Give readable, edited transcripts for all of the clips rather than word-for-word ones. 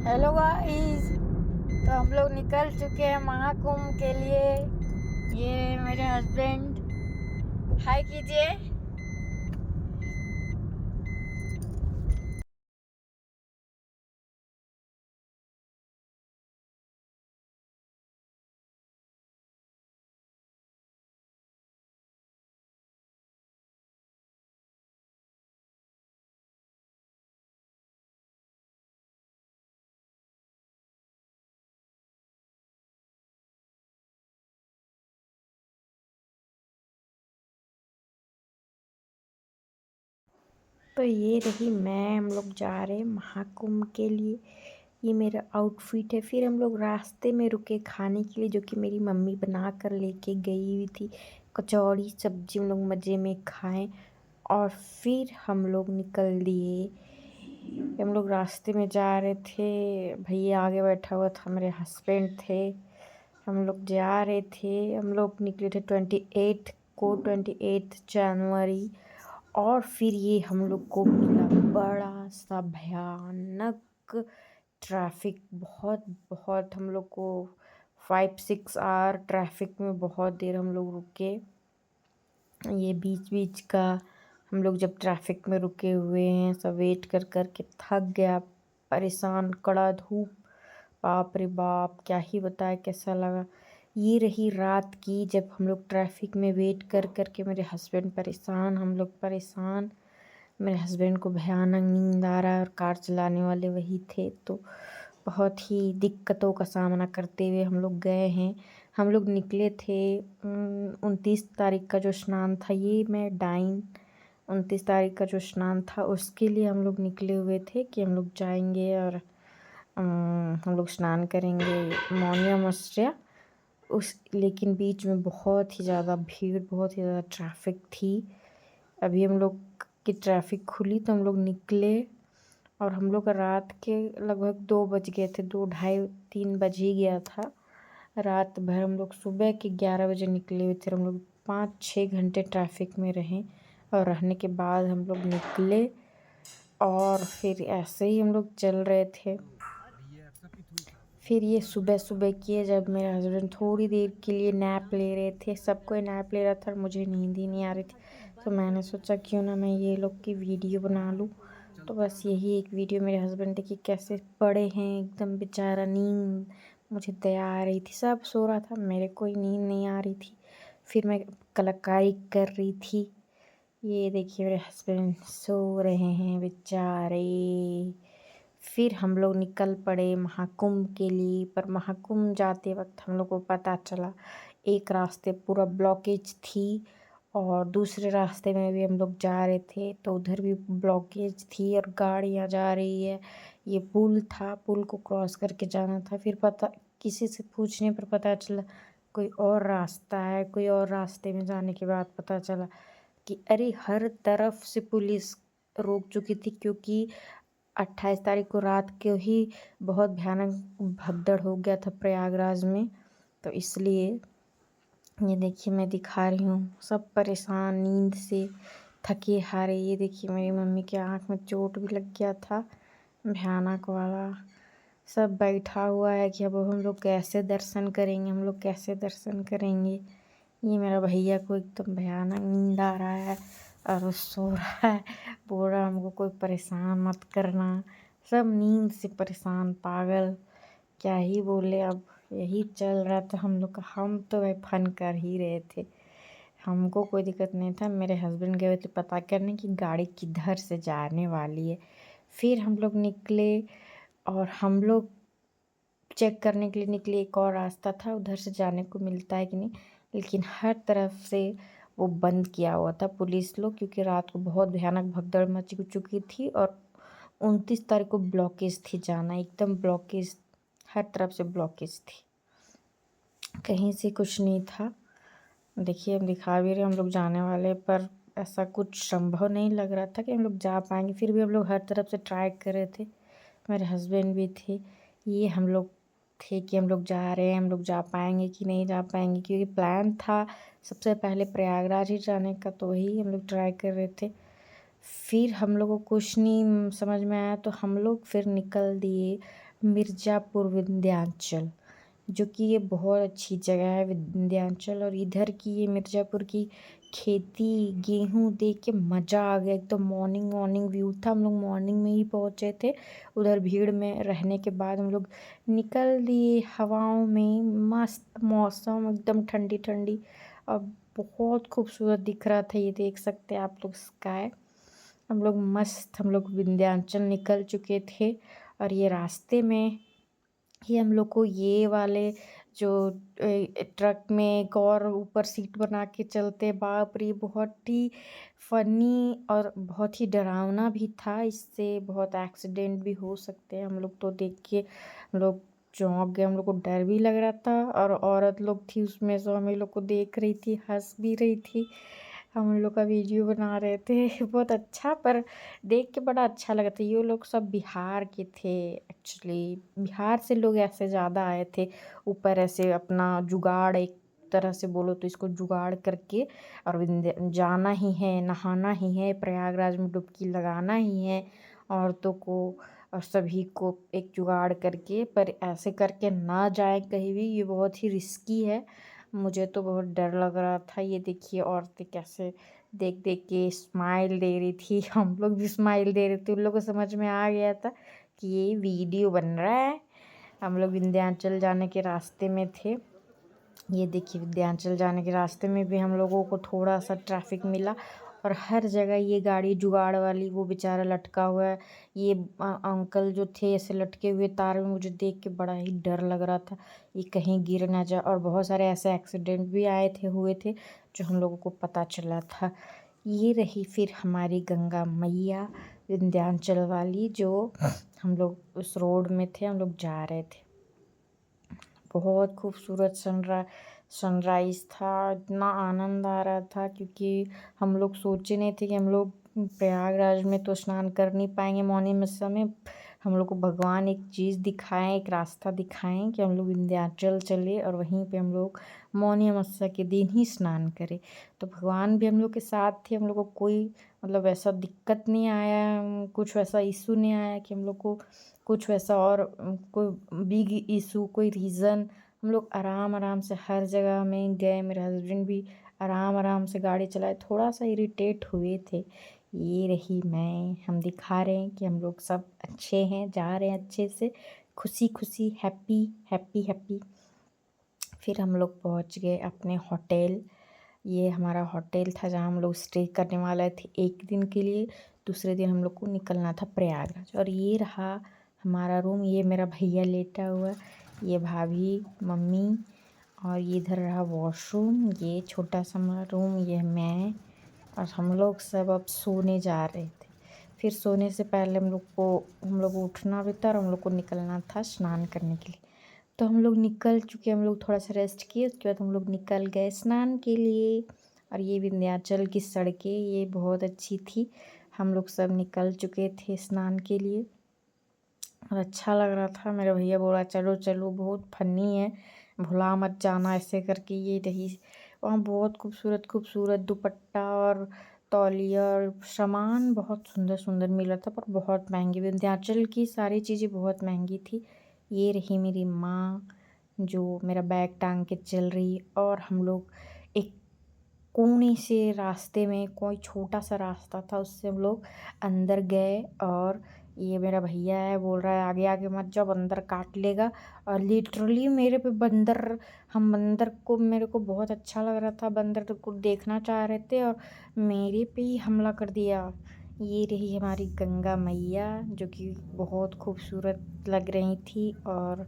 Hello guys. तो हम लोग निकल चुके हैं महाकुंभ के लिए। ये मेरे हस्बैंड, हाय कीजिए। तो ये रही मैं, हम लोग जा रहे हैं महाकुंभ के लिए। ये मेरा आउटफिट है। फिर हम लोग रास्ते में रुके खाने के लिए, जो कि मेरी मम्मी बना कर लेके गई हुई थी। कचौड़ी सब्जी हम लोग मज़े में खाएं और फिर हम लोग निकल दिए। हम लोग रास्ते में जा रहे थे। भैया आगे बैठा हुआ था, मेरे हस्बैंड थे। हम लोग जा रहे थे। हम लोग निकले थे 28 जनवरी। और फिर ये हम लोग को मिला बड़ा सा भयानक ट्रैफिक। बहुत बहुत हम लोग को 5-6 आवर ट्रैफिक में बहुत देर हम लोग रुके। ये बीच बीच का हम लोग जब ट्रैफिक में रुके हुए हैं, सब वेट कर कर के थक गया, परेशान, कड़ा धूप, बाप रे बाप, क्या ही बताए कैसा लगा। ये रही रात की, जब हम लोग ट्रैफिक में वेट कर कर के, मेरे हस्बैंड परेशान, हम लोग परेशान। मेरे हस्बैंड को भयानक नींद आ रहा है और कार चलाने वाले वही थे, तो बहुत ही दिक्कतों का सामना करते हुए हम लोग गए हैं। हम लोग निकले थे 29 तारीख का जो स्नान था, ये मैं डाइन 29 तारीख का जो स्नान था उसके लिए हम लोग निकले हुए थे कि हम लोग जाएंगे और हम लोग स्नान करेंगे मौनिया मस्या उस। लेकिन बीच में बहुत ही ज़्यादा भीड़, बहुत ही ज़्यादा ट्रैफिक थी। अभी हम लोग की ट्रैफिक खुली तो हम लोग निकले और हम लोग रात के लगभग 2 बज गए थे, 2 ढाई 3 बज ही गया था। रात भर हम लोग सुबह के 11 बजे निकले हुए थे। हम लोग 5-6 घंटे ट्रैफिक में रहें और रहने के बाद हम लोग निकले। और फिर ऐसे ही हम लोग चल रहे थे। फिर ये सुबह सुबह किए, जब मेरे हस्बैंड थोड़ी देर के लिए नैप ले रहे थे, सबको नैप ले रहा था और मुझे नींद ही नहीं आ रही थी, तो मैंने सोचा क्यों ना मैं ये लोग की वीडियो बना लूँ। तो बस यही एक वीडियो। मेरे हस्बैंड देखिए कैसे पड़े हैं एकदम बेचारा, नींद, मुझे दया आ रही थी। सब सो रहा था, मेरे कोई नींद नहीं आ रही थी। फिर मैं कलाकारी कर रही थी। ये देखिए मेरे हस्बैंड सो रहे हैं बेचारे। फिर हम लोग निकल पड़े महाकुंभ के लिए। पर महाकुंभ जाते वक्त हम लोग को पता चला एक रास्ते पूरा ब्लॉकेज थी और दूसरे रास्ते में भी हम लोग जा रहे थे तो उधर भी ब्लॉकेज थी और गाड़ियाँ जा रही है। ये पुल था, पुल को क्रॉस करके जाना था। फिर पता किसी से पूछने पर पता चला कोई और रास्ता है। कोई और रास्ते में जाने के बाद पता चला कि अरे हर तरफ से पुलिस रोक चुकी थी, क्योंकि 28 तारीख को रात को ही बहुत भयानक भगदड़ हो गया था प्रयागराज में। तो इसलिए ये देखिए मैं दिखा रही हूँ, सब परेशान, नींद से थके हारे। ये देखिए मेरी मम्मी के आँख में चोट भी लग गया था भयानक वाला। सब बैठा हुआ है कि अब हम लोग कैसे दर्शन करेंगे, हम लोग कैसे दर्शन करेंगे। ये मेरा भैया को एकदम भयानक नींद आ रहा है और वो सो रहा है, बोल रहा हमको कोई परेशान मत करना। सब नींद से परेशान, पागल, क्या ही बोले। अब यही चल रहा था हम लोग का। हम तो भाई फन कर ही रहे थे, हमको कोई दिक्कत नहीं था। मेरे हस्बैंड गए थे पता करने की गाड़ी किधर से जाने वाली है। फिर हम लोग निकले और हम लोग चेक करने के लिए निकले, एक और रास्ता था उधर से जाने को मिलता है कि नहीं, लेकिन हर तरफ से वो बंद किया हुआ था पुलिस लोग, क्योंकि रात को बहुत भयानक भगदड़ मच चुकी थी और 29 तारीख को ब्लॉकेज थी, जाना एकदम ब्लॉकेज, हर तरफ से ब्लॉकेज थी, कहीं से कुछ नहीं था। देखिए हम दिखा भी रहे हम लोग जाने वाले, पर ऐसा कुछ संभव नहीं लग रहा था कि हम लोग जा पाएंगे। फिर भी हम लोग हर तरफ से ट्राई कर रहे थे, मेरे हस्बैंड भी थे। ये हम लोग थे कि हम लोग जा रहे हैं, हम लोग जा पाएंगे कि नहीं जा पाएंगे, क्योंकि प्लान था सबसे पहले प्रयागराज ही जाने का, तो वही हम लोग ट्राई कर रहे थे। फिर हम लोगों को कुछ नहीं समझ में आया तो हम लोग फिर निकल दिए मिर्ज़ापुर विंध्याचल, जो कि ये बहुत अच्छी जगह है विंध्याचल। और इधर की ये मिर्ज़ापुर की खेती गेहूँ देख के मज़ा आ गया। एक तो मॉर्निंग मॉर्निंग व्यू था, हम लोग मॉर्निंग में ही पहुँचे थे। उधर भीड़ में रहने के बाद हम लोग निकल दिए हवाओं में, मस्त मौसम एकदम ठंडी ठंडी और बहुत खूबसूरत दिख रहा था। ये देख सकते हैं आप लोग स्काई। हम लोग विंध्याचल निकल चुके थे और ये रास्ते में ही हम लोग को ये वाले जो ट्रक में एक और ऊपर सीट बना के चलते, बाप रे बहुत ही फनी और बहुत ही डरावना भी था। इससे बहुत एक्सीडेंट भी हो सकते हैं। हम लोग तो देख के हम लोग चौंक गए, हम लोग को डर भी लग रहा था। और औरत लोग थी उसमें जो हमें लोग को देख रही थी, हंस भी रही थी। हम लोग का वीडियो बना रहे थे बहुत अच्छा, पर देख के बड़ा अच्छा लगा था। ये लोग सब बिहार के थे एक्चुअली, बिहार से लोग ऐसे ज़्यादा आए थे ऊपर, ऐसे अपना जुगाड़ एक तरह से बोलो तो इसको जुगाड़ करके और जाना ही है, नहाना ही है, प्रयागराज में डुबकी लगाना ही है औरतों को और सभी को एक जुगाड़ करके। पर ऐसे करके ना जाए कहीं भी, ये बहुत ही रिस्की है। मुझे तो बहुत डर लग रहा था। ये देखिए औरतें कैसे देख देख के स्माइल दे रही थी, हम लोग भी स्माइल दे रहे थे। उन लोगों को समझ में आ गया था कि ये वीडियो बन रहा है। हम लोग विंध्याचल जाने के रास्ते में थे। ये देखिए विंध्याचल जाने के रास्ते में भी हम लोगों को थोड़ा सा ट्रैफिक मिला और हर जगह ये गाड़ी जुगाड़ वाली, वो बेचारा लटका हुआ है। ये अंकल जो थे ऐसे लटके हुए तार में, मुझे देख के बड़ा ही डर लग रहा था ये कहीं गिर ना जाए। और बहुत सारे ऐसे एक्सीडेंट भी हुए थे जो हम लोगों को पता चला था। ये रही फिर हमारी गंगा मैया विंध्याचल वाली, जो हम लोग उस रोड में थे, हम लोग जा रहे थे। बहुत खूबसूरत सनराइज़ था, इतना आनंद आ रहा था क्योंकि हम लोग सोचे नहीं थे कि हम लोग प्रयागराज में तो स्नान कर नहीं पाएंगे मौनी मस्सा में। हम लोग को भगवान एक चीज़ दिखाएं, एक रास्ता दिखाएं कि हम लोग विंध्याचल चले और वहीं पे हम लोग मौनी अमावस्या के दिन ही स्नान करें। तो भगवान भी हम लोग के साथ थे। हम लोग को कोई मतलब ऐसा दिक्कत नहीं आया, कुछ वैसा इशू नहीं आया कि हम लोग को कुछ वैसा और कोई बिग इशू, कोई रीज़न। हम लोग आराम आराम से हर जगह में गए। मेरे हस्बैंड भी आराम आराम से गाड़ी चलाए, थोड़ा सा इरिटेट हुए थे। ये रही मैं, हम दिखा रहे हैं कि हम लोग सब अच्छे हैं, जा रहे हैं अच्छे से, खुशी खुशी, हैप्पी हैप्पी हैप्पी। फिर हम लोग पहुंच गए अपने होटल। ये हमारा होटल था जहाँ हम लोग स्टे करने वाले थे एक दिन के लिए। दूसरे दिन हम लोग को निकलना था प्रयागराज। और ये रहा हमारा रूम। ये मेरा भैया लेटा हुआ, ये भाभी, मम्मी, और ये इधर रहा वॉशरूम। ये छोटा सा हमारा रूम, ये मैं और हम लोग सब अब सोने जा रहे थे। फिर सोने से पहले हम लोग को उठना भी था और हम लोग को निकलना था स्नान करने के लिए। तो हम लोग निकल चुके, हम लोग थोड़ा सा रेस्ट किए, उसके बाद हम लोग निकल गए स्नान के लिए। और ये विंध्याचल की सड़कें ये बहुत अच्छी थी। हम लोग सब निकल चुके थे स्नान के लिए और अच्छा लग रहा था। मेरा भैया बोला चलो चलो, बहुत फनी है, भुला मत जाना, ऐसे करके। ये रही वहाँ बहुत खूबसूरत खूबसूरत दुपट्टा और तौलिया और सामान बहुत सुंदर सुंदर मिला था, पर बहुत महंगी। विंध्याचल की सारी चीज़ें बहुत महंगी थी। ये रही मेरी माँ जो मेरा बैग टांग के चल रही। और हम लोग एक कोने से रास्ते में, कोई छोटा सा रास्ता था, उससे हम लोग अंदर गए। और ये मेरा भैया है, बोल रहा है आगे आगे मत जाओ, बंदर काट लेगा। और लिटरली मेरे पे बंदर, हम बंदर को, मेरे को बहुत अच्छा लग रहा था, बंदर को देखना चाह रहे थे और मेरे पे ही हमला कर दिया। ये रही हमारी गंगा मैया जो कि बहुत खूबसूरत लग रही थी और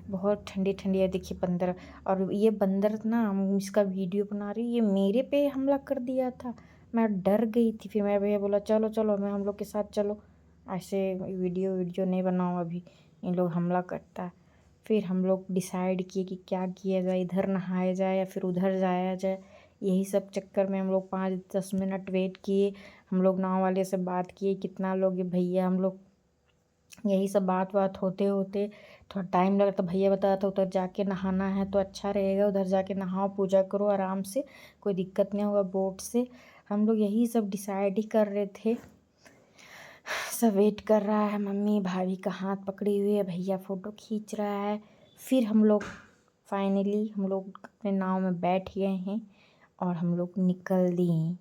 बहुत ठंडी ठंडी है। देखिए बंदर, और ये बंदर ना, हम इसका वीडियो बना रही, ये मेरे पे हमला कर दिया था। मैं डर गई थी। फिर मेरा भैया बोला चलो चलो, मैं हम लोग के साथ चलो, ऐसे वीडियो वीडियो नहीं बनाओ अभी, इन लोग हमला करता है। फिर हम लोग डिसाइड किए कि क्या किया जाए, इधर नहाया जाए या फिर उधर जाया जाए। यही सब चक्कर में हम लोग 5-10 मिनट वेट किए। हम लोग नाव वाले से बात किए कितना लोग है भैया, हम लोग यही सब बात बात होते होते थोड़ा टाइम लगा। तो भैया बताया था उधर जाके नहाना है तो अच्छा रहेगा, उधर जाके नहाओ, पूजा करो आराम से, कोई दिक्कत नहीं होगा बोट से। हम लोग यही सब डिसाइड ही कर रहे थे सब वेट कर रहा है, मम्मी भाभी का हाथ पकड़ी हुई है, भैया फ़ोटो खींच रहा है। फिर हम लोग फाइनली अपने नाव में बैठ गए हैं और हम लोग निकल दिए।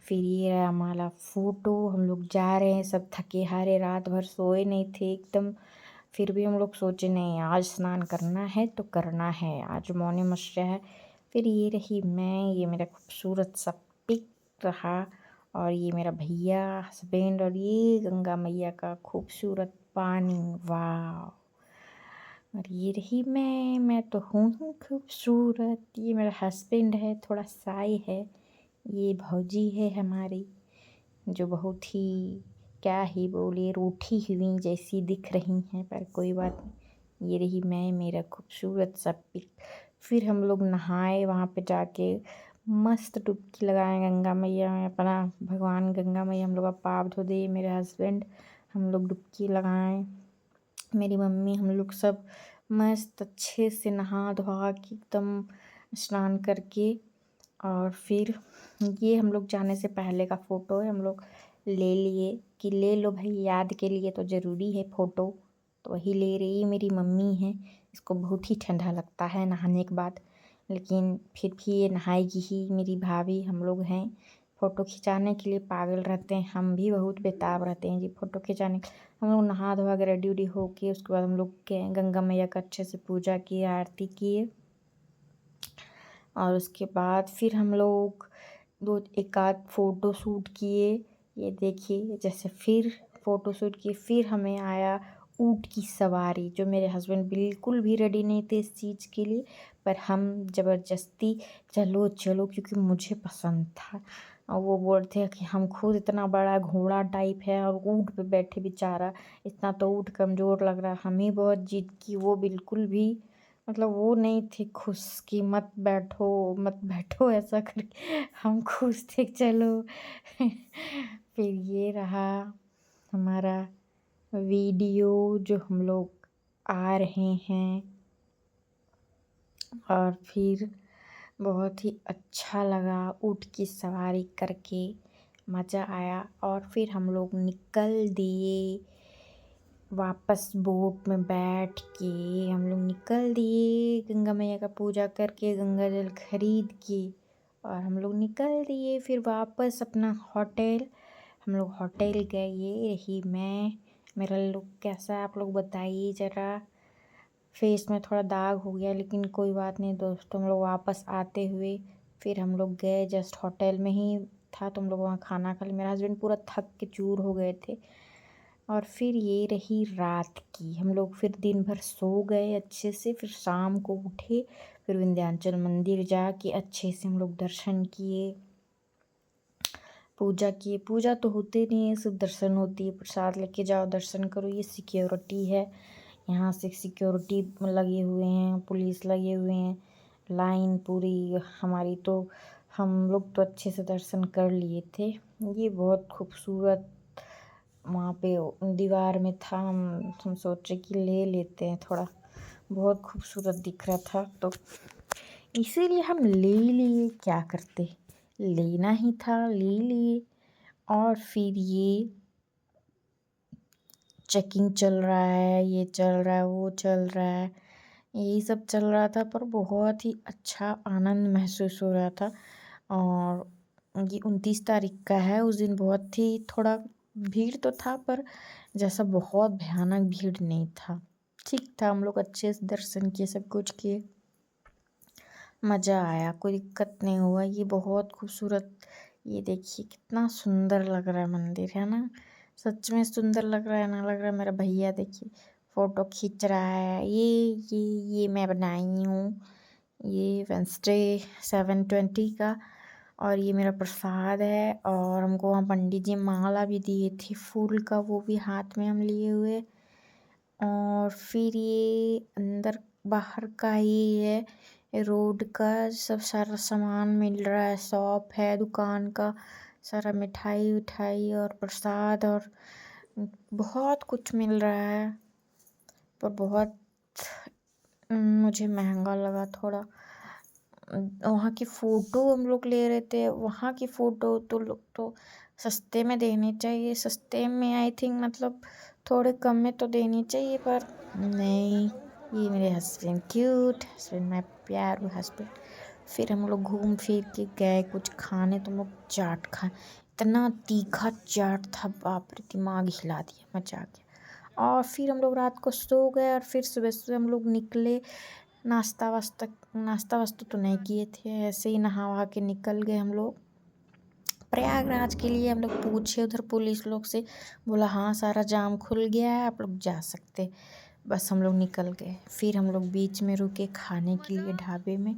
फिर ये रहा हमारा फ़ोटो, हम लोग जा रहे हैं, सब थके हारे, रात भर सोए नहीं थे एकदम। फिर भी हम लोग सोचे नहीं, आज स्नान करना है तो करना है, आज मौनी मस्या है। फिर ये रही मैं, ये मेरा खूबसूरत सा पिक रहा, और ये मेरा भैया हस्बैंड, और ये गंगा मैया का खूबसूरत पानी। वाह! और ये रही मैं तो हूँ ही खूबसूरत। ये मेरा हस्बैंड है, थोड़ा साई है। ये भौजी है हमारी, जो बहुत ही क्या ही बोले, रूठी हुई जैसी दिख रही हैं, पर कोई बात नहीं। ये रही मैं, मेरा खूबसूरत सा पिक। फिर हम लोग नहाए, वहाँ पे जाके मस्त डुबकी लगाए गंगा मैया में, अपना भगवान गंगा मैया हम लोग का पाप धो दे। मेरे हस्बैंड, हम लोग डुबकी लगाएं, मेरी मम्मी, हम लोग सब मस्त अच्छे से नहा धोआ के एकदम स्नान करके। और फिर ये हम लोग जाने से पहले का फ़ोटो है, हम लोग ले लिए कि ले लो भाई, याद के लिए तो ज़रूरी है फ़ोटो। तो वही ले रही मेरी मम्मी है, इसको बहुत ही ठंडा लगता है नहाने के बाद, लेकिन फिर भी ये नहाएगी ही। मेरी भाभी, हम लोग हैं फ़ोटो खिंचाने के लिए पागल रहते हैं, हम भी बहुत बेताब रहते हैं जी फ़ोटो खिंचाने। हम लोग नहा धोआ के रेडी उडी हो के उसके बाद हम लोग के गंगा मैया का अच्छे से पूजा किए, आरती किए। और उसके बाद फिर हम लोग एक आध फ़ोटो शूट किए। ये देखिए, जैसे फिर फ़ोटो शूट किए, फिर हमें आया ऊँट की सवारी, जो मेरे हस्बैंड बिल्कुल भी रेडी नहीं थे इस चीज़ के लिए, पर हम ज़बरदस्ती चलो चलो, क्योंकि मुझे पसंद था। और वो बोलते हैं कि हम खुद इतना बड़ा घोड़ा टाइप है और ऊँट पे बैठे बेचारा, इतना तो ऊँट कमज़ोर लग रहा है। हम ही बहुत जिद की, वो बिल्कुल भी मतलब वो नहीं थे खुश कि मत बैठो मत बैठो ऐसा करके। हम खुश थे चलो। फिर ये रहा हमारा वीडियो जो हम लोग आ रहे हैं, और फिर बहुत ही अच्छा लगा ऊँट की सवारी करके, मज़ा आया। और फिर हम लोग निकल दिए वापस बोट में बैठ के, हम लोग निकल दिए गंगा मैया का पूजा करके, गंगा जल खरीद के, और हम लोग निकल दिए फिर वापस अपना होटल। हम लोग होटल गए। ये रही मैं, मेरा लुक कैसा है आप लोग बताइए ज़रा। फेस में थोड़ा दाग हो गया, लेकिन कोई बात नहीं दोस्तों। हम लोग वापस आते हुए फिर हम लोग गए, जस्ट होटल में ही था तो हम लोग वहाँ खाना खा लिया। मेरा हस्बैंड पूरा थक के चूर हो गए थे। और फिर ये रही रात की, हम लोग फिर दिन भर सो गए अच्छे से, फिर शाम को उठे, फिर विंध्याचल मंदिर जाके अच्छे से हम लोग दर्शन किए, पूजा किए। पूजा तो होती नहीं है, सिर्फ दर्शन होती है, प्रसाद लेके जाओ दर्शन करो। ये सिक्योरिटी है, यहाँ से सिक्योरिटी लगे हुए हैं, पुलिस लगे हुए हैं, लाइन पूरी हमारी। तो हम लोग तो अच्छे से दर्शन कर लिए थे। ये बहुत खूबसूरत वहाँ पे दीवार में था, हम सोचे कि ले लेते हैं थोड़ा, बहुत खूबसूरत दिख रहा था तो इसीलिए हम ले लिए। क्या करते, लेना ही था, ले लिए। और फिर ये चेकिंग चल रहा है, ये चल रहा है, वो चल रहा है, यही सब चल रहा था, पर बहुत ही अच्छा आनंद महसूस हो रहा था। और ये 29 तारीख का है, उस दिन बहुत ही थोड़ा भीड़ तो था, पर जैसा बहुत भयानक भीड़ नहीं था, ठीक था। हम लोग अच्छे से दर्शन किए, सब कुछ किए, मज़ा आया, कोई दिक्कत नहीं हुआ। ये बहुत खूबसूरत, ये देखिए कितना सुंदर लग रहा है मंदिर, है ना। सच में सुंदर लग रहा है ना, लग रहा है। मेरा भैया देखिए फ़ोटो खींच रहा है। ये मैं बनाई हूँ, ये वेंसडे 7/20 का। और ये मेरा प्रसाद है, और हमको वहाँ पंडित जी माला भी दिए थे फूल का, वो भी हाथ में हम लिए हुए। और फिर ये अंदर बाहर का ही है, रोड का सब सारा सामान मिल रहा है, शॉप है दुकान का, सारा मिठाई विठाई और प्रसाद और बहुत कुछ मिल रहा है, पर बहुत मुझे महंगा लगा थोड़ा। वहाँ की फ़ोटो हम लोग ले रहे थे, वहाँ की फ़ोटो तो लोग तो सस्ते में देने चाहिए, सस्ते में आई थिंक मतलब थोड़े कम में तो देनी चाहिए, पर नहीं। ये मेरे हस्बैंड, क्यूट हस्बैंड, मैं प्यारू हस्बैंड। फिर हम लोग घूम फिर के गए कुछ खाने, तो हम लोग चाट खा, इतना तीखा चाट था, बाप रे, दिमाग हिला दिया, मजा आ गया। और फिर हम लोग रात को सो गए, और फिर सुबह सुबह हम लोग निकले। नाश्ता वास्ता तो नहीं किए थे, ऐसे ही नहा वहा के निकल गए हम लोग प्रयागराज के लिए। हम लोग पूछे उधर पुलिस लोग से, बोला हाँ सारा जाम खुल गया है, आप लोग जा सकते। बस हम लोग निकल गए। फिर हम लोग बीच में रुके खाने के लिए ढाबे में,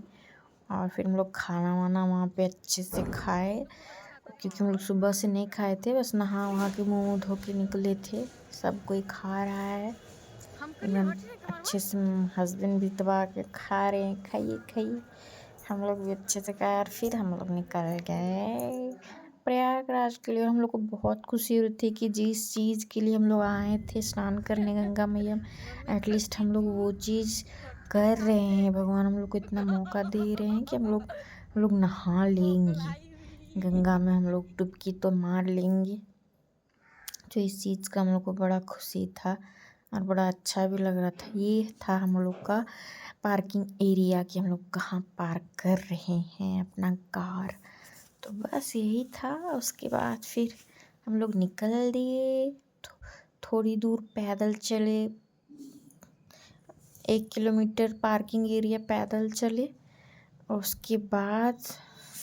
और फिर हम लोग खाना वाना वहाँ पे अच्छे से खाए, क्योंकि हम लोग सुबह से नहीं खाए थे, बस नहा वहा के मुँह वूँह धो के निकले थे। सब कोई खा रहा है एकदम अच्छे से, हस्बैंड भी दबा के खा रहे हैं, खाइए खाइए। हम लोग भी अच्छे से खाए, और फिर हम लोग निकल गए प्रयागराज के लिए। हम लोग को बहुत खुशी हो रही थी कि जिस चीज़ के लिए हम लोग आए थे स्नान करने गंगा मैया, एटलीस्ट हम लोग वो चीज़ कर रहे हैं। भगवान हम लोग को इतना मौका दे रहे हैं कि हम लोग नहा लेंगे गंगा में, हम लोग डुबकी तो मार लेंगे। तो इस चीज़ का हम लोग को बड़ा खुशी था, और बड़ा अच्छा भी लग रहा था। ये था हम लोग का पार्किंग एरिया, कि हम लोग कहाँ पार्क कर रहे हैं अपना कार। तो बस यही था। उसके बाद फिर हम लोग निकल दिए, थोड़ी दूर पैदल चले, 1 किलोमीटर पार्किंग एरिया पैदल चले। और उसके बाद